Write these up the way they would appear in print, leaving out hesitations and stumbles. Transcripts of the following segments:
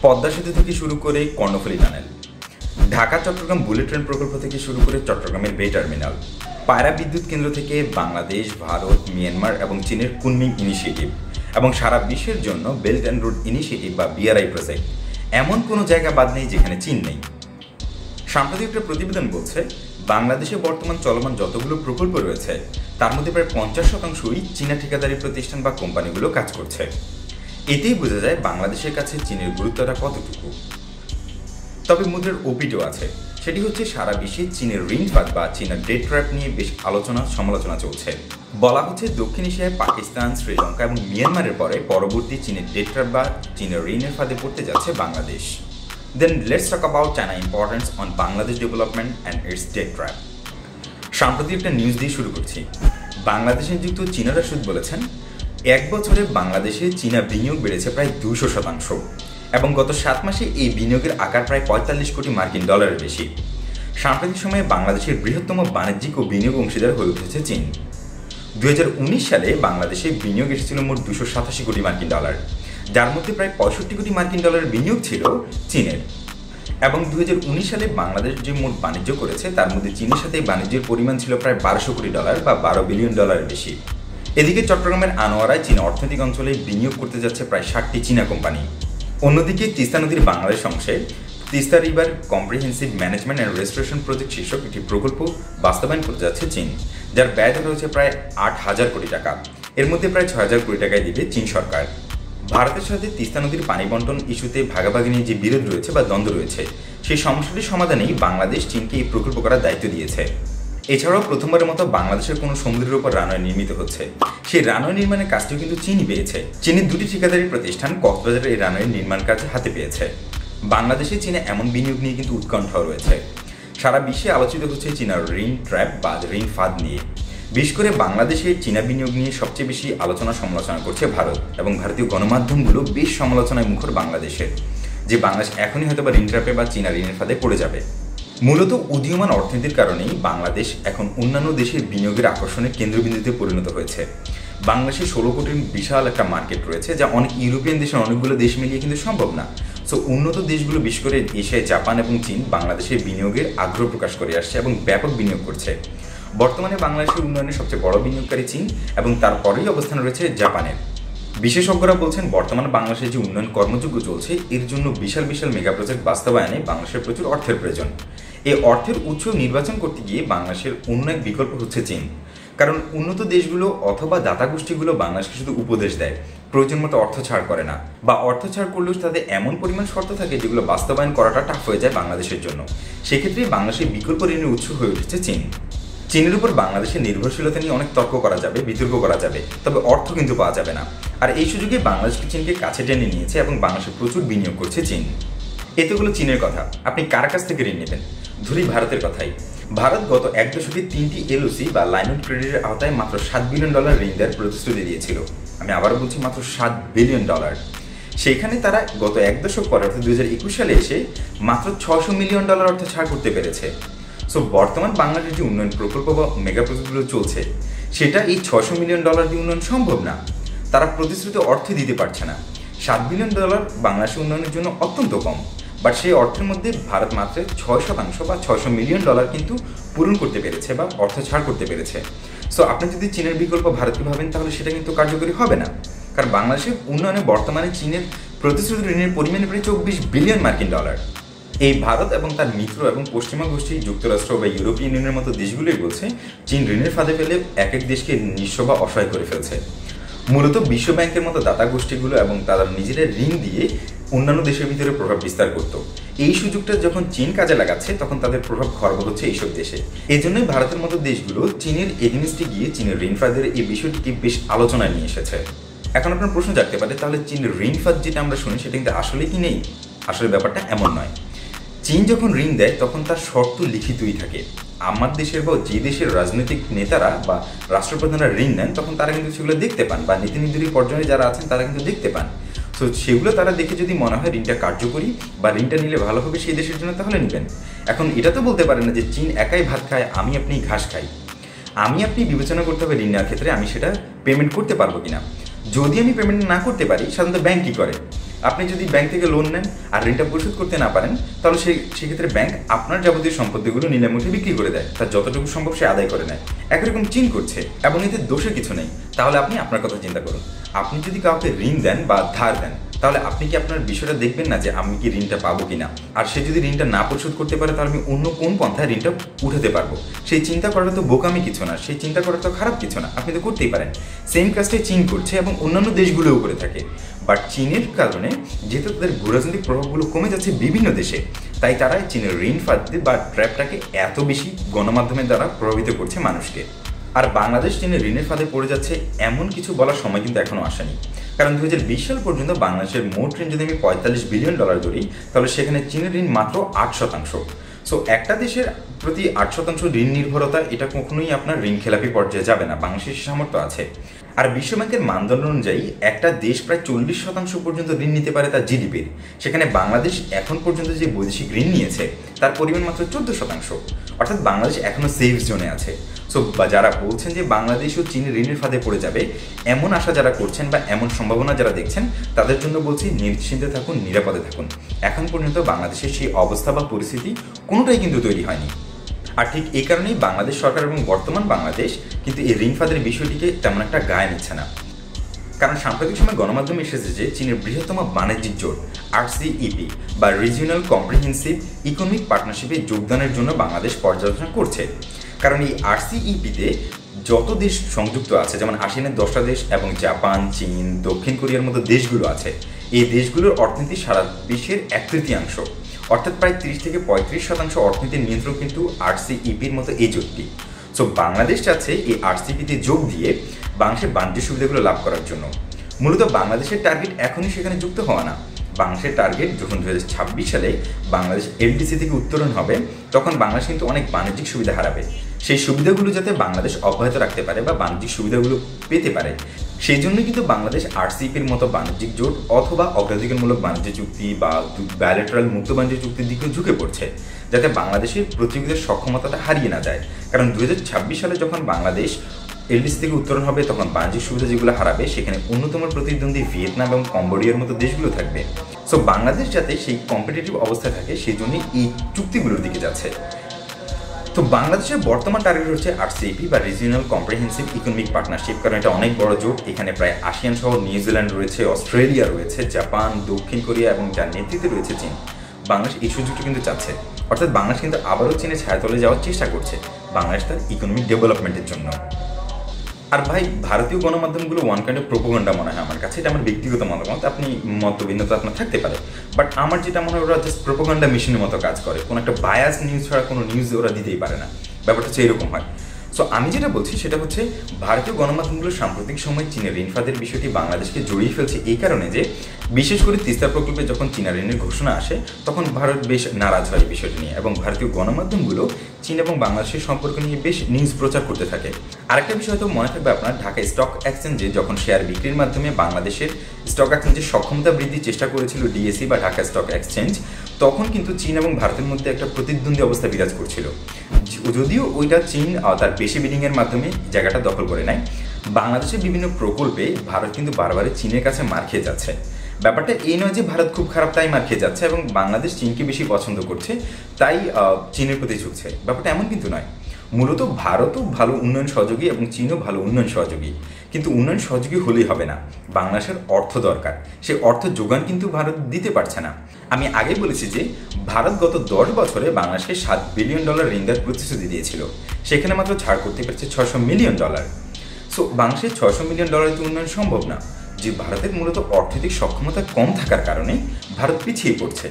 পদ্মা সেতু থেকে শুরু করে Karnaphuli tunnel, Dhaka Chittagong bullet train প্রকল্প থেকে শুরু করে চট্টগ্রামের বে টার্মিনাল, পায়রা বিদ্যুৎ কেন্দ্র থেকে বাংলাদেশ, ভারত, মিয়ানমার এবং চীনের কুনমিং ইনিশিয়েটিভ এবং সারা বিশ্বের জন্য বেল্ট অ্যান্ড রোড ইনিশিয়েটিভ বা বিআরআই প্রজেক্ট, এমন কোনো জায়গা বাদ নেই যেখানে চীন নেই। সাম্প্রতিক একটা প্রতিবেদন বলছে বাংলাদেশে বর্তমান চলমান যতগুলো প্রকল্প রয়েছে তার মধ্যে প্রায় 50%ই চীনা ঠিকাদারি প্রতিষ্ঠান বা কোম্পানিগুলো কাজ করছে। এতেই বোঝা যায় বাংলাদেশের কাছে চীনের গুরুত্বটা কতটুকু। তবে মুদ্রার ওপিটও আছে, সেটি হচ্ছে সারা বিশ্বে চীনের ঋণ ফাঁদ বা চীনা ডেট ট্র্যাপ নিয়ে বেশ সমালোচনা চলছে। বলা হচ্ছে দক্ষিণ এশিয়ায় পাকিস্তান, শ্রীলঙ্কা এবং মিয়ানমারের পরে পরবর্তী চীনের ডেট ট্র্যাপ বা চীনের ঋণের ফাঁদে পড়তে যাচ্ছে Bangladesh. Then let's talk about China importance on Bangladesh development and its debt trap. সাম্প্রতিক একটা নিউজ দিয়ে শুরু করছি। বাংলাদেশে নিযুক্ত চীনা রাষ্ট্রদূত বলেছেন 1 বছরে বাংলাদেশে চীনা বিনিয়োগ বেড়েছে প্রায় 200% এবং গত 7 মাসে এই বিনিয়োগের আকার প্রায় 45 কোটি মার্কিন ডলারের বেশি। সাম্প্রতিক সময়ে বাংলাদেশের বৃহত্তম বাণিজ্যিক ও বিনিয়োগ অংশীদার হয়ে উঠেছে চীন। 2019 সালে বাংলাদেশে বিনিয়োগ এসেছিল মোট 287 কোটি মার্কিন ডলার, যার মধ্যে প্রায় 65 কোটি মার্কিন ডলারের বিনিয়োগ ছিল চীনের। এবং 2019 সালে বাংলাদেশ যে মোট বাণিজ্য করেছে তার মধ্যে চীনের সাথে বাণিজ্যের পরিমাণ ছিল প্রায় 1200 কোটি ডলার বা 12 বিলিয়ন ডলারের বেশি। এদিকে চট্টগ্রামের আনোয়ারায় চীনা অর্থনৈতিক অঞ্চলে বিনিয়োগ করতে যাচ্ছে প্রায় 60টি চীনা কোম্পানি। অন্যদিকে তিস্তা নদীর বাংলাদেশ অংশে Teesta river comprehensive management and restoration project শীর্ষক একটি প্রকল্প বাস্তবায়ন করতে যাচ্ছে চীন, যার ব্যয় ধরা হয়েছে প্রায় 8000 কোটি টাকা। এর মধ্যে প্রায় 6000 কোটি টাকায় দিবে চীন সরকার। ভারতের সাথে তিস্তা নদীর পানি বন্টন ইস্যুতে ভাগাভাগি নিয়ে যে বিরোধ রয়েছে বা দ্বন্দ্ব রয়েছে সেই সমস্যাটির সমাধানেই বাংলাদেশ চীনকে এই প্রকল্প করার দায়িত্ব দিয়েছে। এছাড়াও প্রথমবারের মতো বাংলাদেশের কোনো সমুদ্রের উপর রানওয়ে নির্মিত হচ্ছে, সেই রানওয়ে নির্মাণের কাজটিও কিন্তু চীনই পেয়েছে। চীনের 2টি ঠিকাদারি প্রতিষ্ঠান কক্সবাজারে এই রানওয়ে নির্মাণ কাজ হাতে পেয়েছে। বাংলাদেশে চীনে এমন বিনিয়োগ নিয়ে কিন্তু উৎকণ্ঠাও রয়েছে। সারা বিশ্বে আলোচিত হচ্ছে চীনার ঋণ ট্র্যাপ বা ঋণ ফাঁদ নিয়ে। বিশেষ করে বাংলাদেশে চীনা বিনিয়োগ নিয়ে সবচেয়ে বেশি সমালোচনা করছে ভারত এবং ভারতীয় গণমাধ্যমগুলো বেশ সমালোচনায় মুখর বাংলাদেশের, যে বাংলাদেশ এখনই হয়তো বা ঋণ ট্র্যাপে বা চীনা ঋণের ফাঁদে পড়ে যাবে। মূলত উদীয়মান অর্থনীতির কারণেই বাংলাদেশ এখন অন্যান্য দেশের বিনিয়োগের আকর্ষণের কেন্দ্রবিন্দুতে পরিণত হয়েছে। বাংলাদেশে 16 কোটির বিশাল একটা মার্কেট রয়েছে, যা অনেক ইউরোপিয়ান দেশের অনেকগুলো দেশ মিলিয়ে কিন্তু সম্ভব না। সো উন্নত দেশগুলো বিশেষ করে এশিয়ায় জাপান এবং চীন বাংলাদেশের বিনিয়োগের আগ্রহ প্রকাশ করে আসছে এবং ব্যাপক বিনিয়োগ করছে। বর্তমানে বাংলাদেশের উন্নয়নের সবচেয়ে বড় বিনিয়োগকারী চীন এবং তারপরেই অবস্থান রয়েছে জাপানের। বিশেষজ্ঞরা বলছেন বর্তমানে বাংলাদেশের যে উন্নয়ন কর্মযজ্ঞ চলছে এর জন্য বিশাল বিশাল মেগা প্রজেক্ট বাস্তবায়নে বাংলাদেশের প্রচুর অর্থের প্রয়োজন। এই অর্থের উৎস নির্বাচন করতে গিয়ে বাংলাদেশের অন্য এক বিকল্প হচ্ছে চীন। কারণ উন্নত দেশগুলো অথবা দাতা গোষ্ঠীগুলো বাংলাদেশকে শুধু উপদেশ দেয়, প্রয়োজন মতো অর্থ ছাড় করে না, বা অর্থ ছাড় করলেও তাদের এমন পরিমাণ শর্ত থাকে যেগুলো বাস্তবায়ন করাটা টাফ হয়ে যায় বাংলাদেশের জন্য। সেক্ষেত্রে বাংলাদেশের বিকল্প ঋণের উৎস হয়ে উঠেছে চীন। চীনের উপর বাংলাদেশের নির্ভরশীলতা নিয়ে অনেক তর্ক করা যাবে, বিতর্ক করা যাবে, তবে অর্থ কিন্তু পাওয়া যাবে না। আর এই সুযোগে বাংলাদেশকে চীনকে কাছে টেনে নিয়েছে এবং বাংলাদেশে প্রচুর বিনিয়োগ করছে চীন। এতগুলো চীনের কথা, আপনি কার কাছ থেকে ঋণ নেবেন? ধরি ভারতের কথাই। ভারত গত 1 দশকে 3টি এলওসি বা লাইন অফ ক্রেডিটের আওতায় মাত্র $7 বিলিয়ন ঋণ দেওয়ার প্রতিশ্রুতি দিয়েছিল। আমি আবারও বলছি, মাত্র $7 বিলিয়ন। সেখানে তারা গত 1 দশক পরে অর্থাৎ 2021 সালে এসে মাত্র $600 মিলিয়ন অর্থ ছাড় করতে পেরেছে। সো বর্তমান বাংলাদেশের যে উন্নয়ন প্রকল্প বা মেগা প্রজেক্টগুলো চলছে সেটা এই $600 মিলিয়ন দিয়ে উন্নয়ন সম্ভব না। তারা প্রতিশ্রুত অর্থ দিতে পারছে না। $7 বিলিয়ন বাংলাদেশের উন্নয়নের জন্য অত্যন্ত কম, বাট সেই অর্থের মধ্যে ভারত মাত্র 6% বা $600 মিলিয়ন কিন্তু পূরণ করতে পেরেছে বা অর্থ ছাড় করতে পেরেছে। সো আপনি যদি চীনের বিকল্প ভারতকে ভাবেন তাহলে সেটা কিন্তু কার্যকরী হবে না। কারণ বাংলাদেশের উন্নয়নে বর্তমানে চীনের প্রতিশ্রুত ঋণের পরিমাণে প্রায় $24 বিলিয়ন মার্কিন ডলার। এই ভারত এবং তার মিত্র এবং পশ্চিমা গোষ্ঠী যুক্তরাষ্ট্র বা ইউরোপিয়ান ইউনিয়নের মতো দেশগুলোই বলছে চীন ঋণের ফাঁদে ফেলে এক এক দেশকে নিঃস্ব বা অসহায় করে ফেলছে। মূলত বিশ্ব ব্যাংকের মতো দাতা গোষ্ঠীগুলো এবং তারা নিজেরা ঋণ দিয়ে অন্যান্য দেশের ভিতরে প্রভাব বিস্তার করত। এই সুযোগটা যখন চীন কাজে লাগাচ্ছে তখন তাদের প্রভাব খর্ব হচ্ছে এইসব দেশে। এই জন্যই ভারতের মতো দেশগুলো চীনের এগেনিস্টে গিয়ে চীনের ঋণ ফাঁদের এই বিষয়টিকে বেশ আলোচনায় নিয়ে এসেছে। এখন আপনার প্রশ্ন জাগতে পারে, তাহলে চীনের ঋণ ফাঁদ যেটা আমরা শুনি সেটা কিন্তু আসলে কি নেই? আসলে ব্যাপারটা এমন নয়। চীন যখন ঋণ দেয় তখন তার শর্ত লিখিতই থাকে। আমার দেশের বা যে দেশের রাজনৈতিক নেতারা বা রাষ্ট্রপ্রধানরা ঋণ নেন তখন তারা কিন্তু সেগুলো দেখতে পান, বা নীতি নির্ধারী পর্যায়ে যারা আছেন তারা কিন্তু দেখতে পান। সো সেগুলো তারা দেখে যদি মনে হয় ঋণটা কার্যকরী বা ঋণটা নিলে ভালো হবে সেই দেশের জন্য, তাহলে নেবেন। এখন এটা তো বলতে পারেন না যে চীন একাই ভাত খায়, আমি আপনি ঘাস খাই। আমি আপনি বিবেচনা করতে হবে ঋণ নেওয়ার ক্ষেত্রে আমি সেটা পেমেন্ট করতে পারবো কিনা। যদি আমি পেমেন্ট না করতে পারি, সাধারণত ব্যাংক কী করে, আপনি যদি ব্যাংক থেকে লোন নেন আর ঋণটা পরিশোধ করতে না পারেন, তাহলে সেক্ষেত্রে ব্যাংক আপনার যাবতীয় সম্পত্তিগুলো নিলামে বিক্রি করে দেয়, তার যতটুকু সম্ভব সে আদায় করে নেয়। একই রকম চীন করছে, এবং এতে দোষের কিছু নেই। তাহলে আপনি আপনার কথা চিন্তা করুন, আপনি যদি কাউকে ঋণ দেন বা ধার দেন, তাহলে আপনি কি আপনার বিষয়টা দেখবেন না যে আমি কি ঋণটা পাবো কিনা, আর সে যদি ঋণটা না পরিশোধ করতে পারে তাহলে আমি অন্য কোন পন্থায় ঋণটা উঠাতে পারবো। সেই চিন্তা করাটা তো বোকামি কিছু না, সেই চিন্তা করাটা তো খারাপ কিছু না, আপনি তো করতেই পারেন। সেম কাজটাই চীন করছে এবং অন্যান্য দেশগুলোও করে থাকে। বাট চীনের কারণে যেহেতু তাদের ভূরাজনৈতিক প্রভাবগুলো কমে যাচ্ছে বিভিন্ন দেশে, তাই তারা চীনের ঋণ ফাঁদ বা ট্র্যাপটাকে এত বেশি গণমাধ্যমের দ্বারা প্রভাবিত করছে মানুষকে। আর বাংলাদেশ চীনের ঋণের ফাঁদে পড়ে যাচ্ছে এমন কিছু বলার সময় কিন্তু এখনও আসেনি। কারণ 2020 সাল পর্যন্ত বাংলাদেশের মোট ঋণ যদি আমি $45 বিলিয়ন ধরি, তাহলে সেখানে চীনের ঋণ মাত্র 8%। সো একটা দেশের প্রতি 8% ঋণ নির্ভরতা, এটা কখনোই আপনার ঋণ খেলাপি পর্যায়ে যাবে না, বাংলাদেশের সামর্থ্য আছে। আর বিশ্বব্যাংকের মানদণ্ড অনুযায়ী একটা দেশ প্রায় 40% পর্যন্ত ঋণ নিতে পারে তার জিডিপির। সেখানে বাংলাদেশ এখন পর্যন্ত যে বৈদেশিক ঋণ নিয়েছে তার পরিমাণ মাত্র 14%। অর্থাৎ বাংলাদেশ এখনও সেফ জোনে আছে। সো যারা বলছেন যে বাংলাদেশও চীনের ঋণের ফাঁদে পড়ে যাবে, এমন আশা যারা করছেন বা এমন সম্ভাবনা যারা দেখছেন, তাদের জন্য বলছি নিশ্চিন্তে থাকুন, নিরাপদে থাকুন। এখন পর্যন্ত বাংলাদেশের সেই অবস্থা বা পরিস্থিতি কোনোটাই কিন্তু তৈরি হয়নি। আর ঠিক এই কারণেই বাংলাদেশ সরকার এবং বর্তমান বাংলাদেশ কিন্তু এই ঋণ ফাঁদের বিষয়টিকে তেমন একটা গায়ে নিচ্ছে না। কারণ সাম্প্রতিক সময় গণমাধ্যমে এসেছে যে চীনের বৃহত্তম বাণিজ্যিক জোট RCEP বা রিজিওনাল কম্প্রিহেন্সিভ ইকোনমিক পার্টনারশিপে যোগদানের জন্য বাংলাদেশ পর্যালোচনা করছে। কারণ এই RCEP-তে যত দেশ সংযুক্ত আছে, যেমন ASEAN-এর 10টা দেশ এবং জাপান, চীন, দক্ষিণ কোরিয়ার মতো দেশগুলো আছে, এই দেশগুলোর অর্থনীতি সারা বিশ্বের 1/3, অর্থাৎ প্রায় 30 থেকে 35% অর্থনীতির নিয়ন্ত্রণ কিন্তু RCEP-র মতো এই জোটটি। সো বাংলাদেশ চাচ্ছে এই RCEP-তে যোগ দিয়ে বাংলাদেশের বাণিজ্য সুবিধাগুলো লাভ করার জন্য। মূলত বাংলাদেশের টার্গেট এখনই সেখানে যুক্ত হওয়া না। বাংলাদেশের টার্গেট যখন 2026 সালে বাংলাদেশ LDC থেকে উত্তরণ হবে, তখন বাংলাদেশ কিন্তু অনেক বাণিজ্যিক সুবিধা হারাবে। সেই সুবিধাগুলো যাতে বাংলাদেশ অব্যাহত রাখতে পারে বা বাণিজ্যিক সুবিধাগুলো পেতে পারে, সেই জন্য কিন্তু বাংলাদেশ RCEP-র মতো বাণিজ্যিক জোট অথবা অগ্রাধিকারমূলক বাণিজ্য চুক্তি বা বায়োলেটারাল মুক্ত বাণিজ্য চুক্তির দিকেও ঝুঁকে পড়ছে, যাতে বাংলাদেশের প্রতিযোগিতার সক্ষমতাটা হারিয়ে না যায়। কারণ 2026 সালে যখন বাংলাদেশ LDC থেকে উত্তরণ হবে, তখন বাণিজ্যিক সুবিধা যেগুলো হারাবে, সেখানে অন্যতম প্রতিদ্বন্দ্বী ভিয়েতনাম এবং কম্বোডিয়ার মতো দেশগুলো থাকবে। সো বাংলাদেশ যাতে সেই কম্পিটিটিভ অবস্থায় থাকে, সেই জন্যই এই চুক্তিগুলোর দিকে যাচ্ছে। তো বাংলাদেশের বর্তমান টার্গেট হচ্ছে RCEP বা রিজিওনাল কম্প্রিহেন্সিভ ইকোনমিক পার্টনারশিপ। কারণ এটা অনেক বড় জোট, এখানে প্রায় ASEAN সহ নিউজিল্যান্ড রয়েছে, অস্ট্রেলিয়া রয়েছে, জাপান, দক্ষিণ কোরিয়া এবং যার নেতৃত্বে রয়েছে চীন। বাংলাদেশ এই সুযোগটা কিন্তু চাচ্ছে, অর্থাৎ বাংলাদেশ কিন্তু আবারও চীনের ছায়াতলে যাওয়ার চেষ্টা করছে বাংলাদেশ তার ইকোনমিক ডেভেলপমেন্টের জন্য। আর ভাই, ভারতীয় গণমাধ্যমগুলো ওয়ান কাইন্ড অফ প্রোপাগান্ডা মনে হয় আমার কাছে। এটা আমার ব্যক্তিগত মতামত, আপনি মতভিন্নতা আপনার থাকতে পারে, বাট আমার যেটা মনে হয় ওরা জাস্ট প্রোপাগান্ডা মেশিনের মতো কাজ করে। কোনো একটা বায়াস নিউজ ছাড়া কোনো নিউজ ওরা দিতেই পারে না, ব্যাপারটা হচ্ছে এরকম হয়। সো আমি যেটা বলছি সেটা হচ্ছে ভারতীয় গণমাধ্যমগুলো সাম্প্রতিক সময় চীনের ঋণ ফাঁদের বিষয়টি বাংলাদেশকে জড়িয়ে ফেলছে এই কারণে যে বিশেষ করে তিস্তা প্রকল্পে যখন চীনা ঋণের ঘোষণা আসে, তখন ভারত বেশ নারাজ হয় এই বিষয়টি নিয়ে, এবং ভারতীয় গণমাধ্যমগুলো চীন এবং বাংলাদেশের সম্পর্ক নিয়ে বেশ নিউজ প্রচার করতে থাকে। আরেকটা বিষয় হয়তো মনে থাকবে আপনার, ঢাকা স্টক এক্সচেঞ্জে যখন শেয়ার বিক্রির মাধ্যমে বাংলাদেশের স্টক এক্সচেঞ্জের সক্ষমতা বৃদ্ধির চেষ্টা করেছিল DSE বা ঢাকা স্টক এক্সচেঞ্জ, তখন কিন্তু চীন এবং ভারতের মধ্যে একটা প্রতিদ্বন্দ্বী অবস্থা বিরাজ করছিল। যদিও ওইটা চীন তার বেশি বিডিংয়ের মাধ্যমে জায়গাটা দখল করে নেয়, বাংলাদেশের বিভিন্ন প্রকল্পে ভারত কিন্তু বারবার চীনের কাছে মার খেয়ে যাচ্ছে। ব্যাপারটা এই নয় যে ভারত খুব খারাপ তাই মার খেয়ে যাচ্ছে এবং বাংলাদেশ চীনকে বেশি পছন্দ করছে তাই চীনের প্রতি ঝুঁকছে, ব্যাপারটা এমন কিন্তু নয়। মূলত ভারতও ভালো উন্নয়ন সহযোগী এবং চীনও ভালো উন্নয়ন সহযোগী, কিন্তু উন্নয়ন সহযোগী হলেই হবে না, বাংলাদেশের অর্থ দরকার। সেই অর্থ যোগান কিন্তু ভারত দিতে পারছে না। আমি আগে বলেছি যে ভারত গত 10 বছরে বাংলাদেশকে $7 বিলিয়ন ঋণ দেওয়ার প্রতিশ্রুতি দিয়েছিল, সেখানে মাত্র ছাড় করতে পারছে $600 মিলিয়ন। সো বাংলাদেশের $600 মিলিয়ন তো উন্নয়ন সম্ভব না, যে ভারতের মূলত অর্থনৈতিক সক্ষমতা কম থাকার কারণে ভারত পিছিয়ে পড়ছে।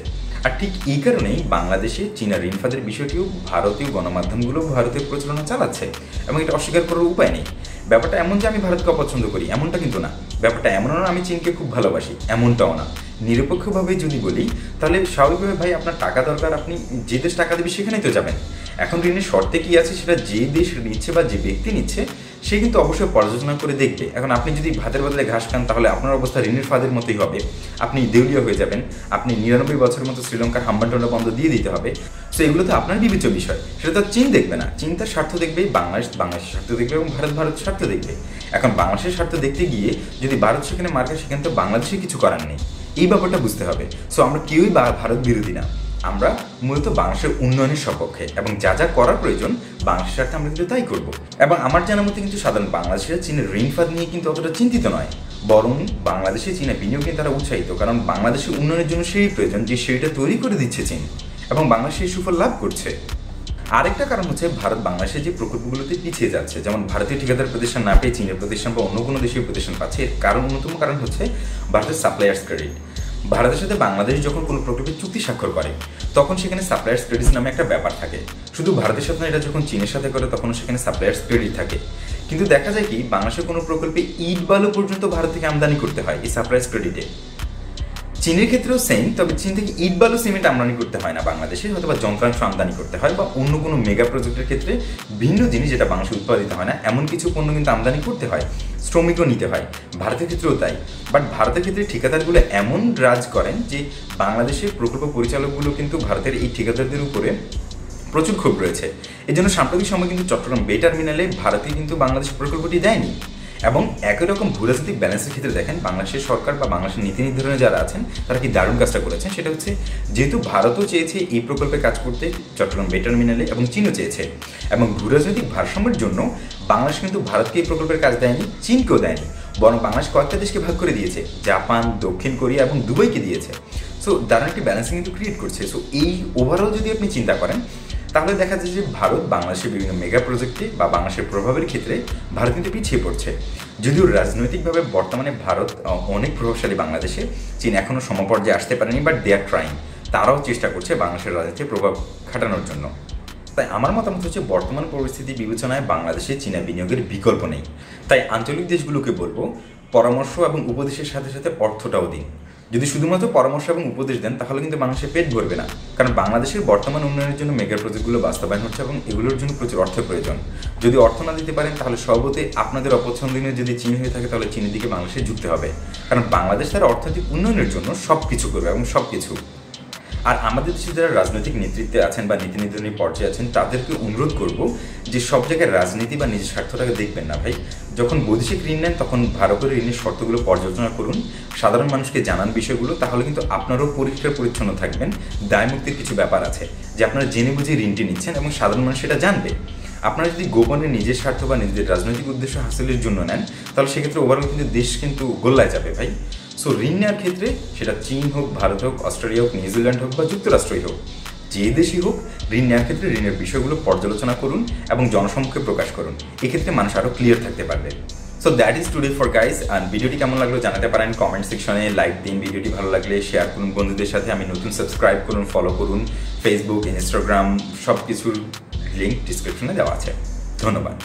আর ঠিক এই কারণেই বাংলাদেশে চীনা ঋণ ফাঁদের বিষয়টিও ভারতীয় গণমাধ্যমগুলো ভারতের প্রচারণা চালাচ্ছে, এবং এটা অস্বীকার করার উপায় নেই। ব্যাপারটা এমন যে আমি ভারতকে অপছন্দ করি এমনটা কিন্তু না, ব্যাপারটা এমনও না আমি চীনকে খুব ভালোবাসি এমনটাও না। নিরপেক্ষভাবে যদি বলি তাহলে স্বাভাবিকভাবে ভাই আপনার টাকা দরকার, আপনি যে দেশ টাকা দেবে সেখানেই তো যাবেন। এখন ঋণের শর্তে কী আছে সেটা যে দেশ নিচ্ছে বা যে ব্যক্তি নিচ্ছে সে কিন্তু অবশ্যই পর্যালোচনা করে দেখবে। এখন আপনি যদি ভাতের বদলে ঘাস খান তাহলে আপনার অবস্থা ঋণের ফাঁদের মতোই হবে, আপনি দেউলিয়া হয়ে যাবেন, আপনি 99 বছরের মতো শ্রীলঙ্কার হাম্বানটোলা বন্ধ দিয়ে দিতে হবে। সো এগুলো তো আপনার বিবেচ্য বিষয়, সেটা তো চীন দেখবে না। চীন তার স্বার্থ দেখবে, বাংলাদেশের স্বার্থ দেখবে এবং ভারত স্বার্থ দেখবে। এখন বাংলাদেশের স্বার্থ দেখতে গিয়ে যদি ভারত সেখানে মার্কে, সেখানে তো বাংলাদেশে কিছু করার নেই। এই ব্যাপারটা বুঝতে হবে। সো আমরা কেউই ভারত বিরোধী না, আমরা মূলত বাংলাদেশের উন্নয়নের সপক্ষে এবং যা যা করার প্রয়োজন বাংলাদেশের স্বার্থে আমরা কিন্তু তাই করবো। এবং আমার জানার মধ্যে কিন্তু সাধারণ বাংলাদেশের চীনের ঋণ ফাঁদ নিয়ে কিন্তু অতটা চিন্তিত নয়, বরং বাংলাদেশে চীনা বিনিয়োগে তারা উৎসাহিত, কারণ বাংলাদেশের উন্নয়নের জন্য সেই প্রয়োজন যে সেইটা তৈরি করে দিচ্ছে চীন এবং বাংলাদেশ সেই সুফল লাভ করছে। আরেকটা কারণ হচ্ছে ভারত বাংলাদেশের যে প্রকল্পগুলোতে পিছিয়ে যাচ্ছে, যেমন ভারতীয় ঠিকাদার প্রতিষ্ঠান না পেয়ে চীনের প্রতিষ্ঠান বা অন্য কোনো দেশীয় প্রতিষ্ঠান পাচ্ছে। এর অন্যতম কারণ হচ্ছে ভারতের সাপ্লায়ার্স ক্রেডিট। ভারতের সাথে বাংলাদেশ যখন কোনো প্রকল্পের চুক্তি স্বাক্ষর করে তখন সেখানে সাপ্লায়ার্স ক্রেডিট নামে একটা ব্যাপার থাকে। শুধু ভারতের সাথে এটা যখন চীনের সাথে করে তখন সেখানে সাপ্লায়ার্স ক্রেডিট থাকে। কিন্তু দেখা যায় কি বাংলাদেশের কোনো প্রকল্পে ইট বালু পর্যন্ত ভারত থেকে আমদানি করতে হয় এই সাপ্লায়ার্স ক্রেডিটে। চীনের ক্ষেত্রেও সেম, তবে চীন থেকে ইট বালু সিমেন্ট আমদানি করতে হয় না বাংলাদেশে, হয়তো বা যন্ত্রাংশ আমদানি করতে হয় বা অন্য কোনো মেগা প্রজেক্টের ক্ষেত্রে ভিন্ন জিনিস যেটা বাংলাদেশে উৎপাদিত হয় না এমন কিছু পণ্য কিন্তু আমদানি করতে হয়, শ্রমিকও নিতে হয়। ভারতের ক্ষেত্রেও তাই। বাট ভারতের ক্ষেত্রে ঠিকাদারগুলো এমন রাজ করেন যে বাংলাদেশের প্রকল্প পরিচালকগুলো কিন্তু ভারতের এই ঠিকাদারদের উপরে প্রচুর ক্ষোভ রয়েছে। এই জন্য সাম্প্রতিক সময় কিন্তু চট্টগ্রাম বে টার্মিনালে ভারতে কিন্তু বাংলাদেশ প্রকল্পটি দেয়নি। এবং একই রকম ভূরাজনৈতিক ব্যালেন্সের ক্ষেত্রে দেখেন বাংলাদেশের সরকার বা বাংলাদেশের নীতি নির্ধারণে যারা আছেন তারা কি দারুণ কাজটা করেছেন, সেটা হচ্ছে যেহেতু ভারতও চেয়েছে এই প্রকল্পে কাজ করতে চট্টগ্রাম বে টার্মিনালে এবং চীনও চেয়েছে, এবং ভূরাজনৈতিক ভারসাম্যের জন্য বাংলাদেশ কিন্তু ভারতকে এই প্রকল্পের কাজ দেয়নি, চীনকেও দেয়নি, বরং বাংলাদেশ কয়েকটা দেশকে ভাগ করে দিয়েছে, জাপান, দক্ষিণ কোরিয়া এবং দুবাইকে দিয়েছে। সো দারুণ একটি ব্যালেন্সিং কিন্তু ক্রিয়েট করছে। সো এই ওভারঅল যদি আপনি চিন্তা করেন তাহলে দেখা যায় যে ভারত বাংলাদেশের বিভিন্ন মেগা প্রজেক্টে বা বাংলাদেশের প্রভাবের ক্ষেত্রে ভারত কিন্তু পিছিয়ে পড়ছে। যদিও রাজনৈতিকভাবে বর্তমানে ভারত অনেক প্রভাবশালী বাংলাদেশে, চীন এখনও সমপর্যায়ে আসতে পারেনি, বাট দে আর ট্রাইং, তারাও চেষ্টা করছে বাংলাদেশের রাজনীতিতে প্রভাব খাটানোর জন্য। তাই আমার মতামত হচ্ছে বর্তমান পরিস্থিতি বিবেচনায় বাংলাদেশে চীনা বিনিয়োগের বিকল্প নেই। তাই আঞ্চলিক দেশগুলোকে বলবো পরামর্শ এবং উপদেশের সাথে সাথে অর্থটাও দিন। যদি শুধুমাত্র পরামর্শ এবং উপদেশ দেন তাহলে কিন্তু বাংলাদেশের পেট ভরবে না, কারণ বাংলাদেশের বর্তমান উন্নয়নের জন্য মেগা প্রজেক্টগুলো বাস্তবায়ন হচ্ছে এবং এগুলোর জন্য প্রচুর অর্থের প্রয়োজন। যদি অর্থ না দিতে পারেন তাহলে সর্বতে আপনাদের অপছন্দনীয় যদি চীন হয়ে থাকে তাহলে চীনের দিকে বাংলাদেশে ঝুঁকতে হবে, কারণ বাংলাদেশ তার অর্থনৈতিক উন্নয়নের জন্য সব কিছু করবে এবং সব কিছু। আর আমাদের দেশে যারা রাজনৈতিক নেতৃত্বে আছেন বা নীতি নির্ধারণী পর্যায়ে আছেন তাদেরকে অনুরোধ করব যে সব জায়গায় রাজনীতি বা নিজের স্বার্থটাকে দেখবেন না ভাই। যখন বৈদেশিক ঋণ নেন তখন ভালো করে ঋণের শর্তগুলো পর্যালোচনা করুন, সাধারণ মানুষকে জানান বিষয়গুলো, তাহলে কিন্তু আপনারাও পরিষ্কার পরিচ্ছন্ন থাকবেন। দায়মুক্তির কিছু ব্যাপার আছে যে আপনারা জেনে বুঝে ঋণটি নিচ্ছেন এবং সাধারণ মানুষ সেটা জানবে। আপনারা যদি গোপনে নিজের স্বার্থ বা নিজেদের রাজনৈতিক উদ্দেশ্য হাসিলের জন্য নেন তাহলে সেক্ষেত্রে ওভারঅল কিন্তু দেশ কিন্তু গোল্লায় যাবে ভাই। সো ঋণ নেওয়ার ক্ষেত্রে সেটা চীন হোক, ভারত হোক, অস্ট্রেলিয়া হোক, নিউজিল্যান্ড হোক বা যুক্তরাষ্ট্রই হোক, যে দেশই হোক, ঋণ নেওয়ার ক্ষেত্রে ঋণের বিষয়গুলো পর্যালোচনা করুন এবং জনসম্মুখে প্রকাশ করুন। এক্ষেত্রে মানুষ আরও ক্লিয়ার থাকতে পারবে। So that is today for guys. আর ভিডিওটি কেমন লাগলো জানাতে পারেন কমেন্ট সেকশনে, লাইক দিন, ভিডিওটি ভালো লাগলে শেয়ার করুন বন্ধুদের সাথে। আমি নতুন সাবস্ক্রাইব করুন, ফলো করুন, ফেসবুক, ইনস্টাগ্রাম সব কিছুর লিঙ্ক ডিসক্রিপশনে দেওয়া আছে। ধন্যবাদ।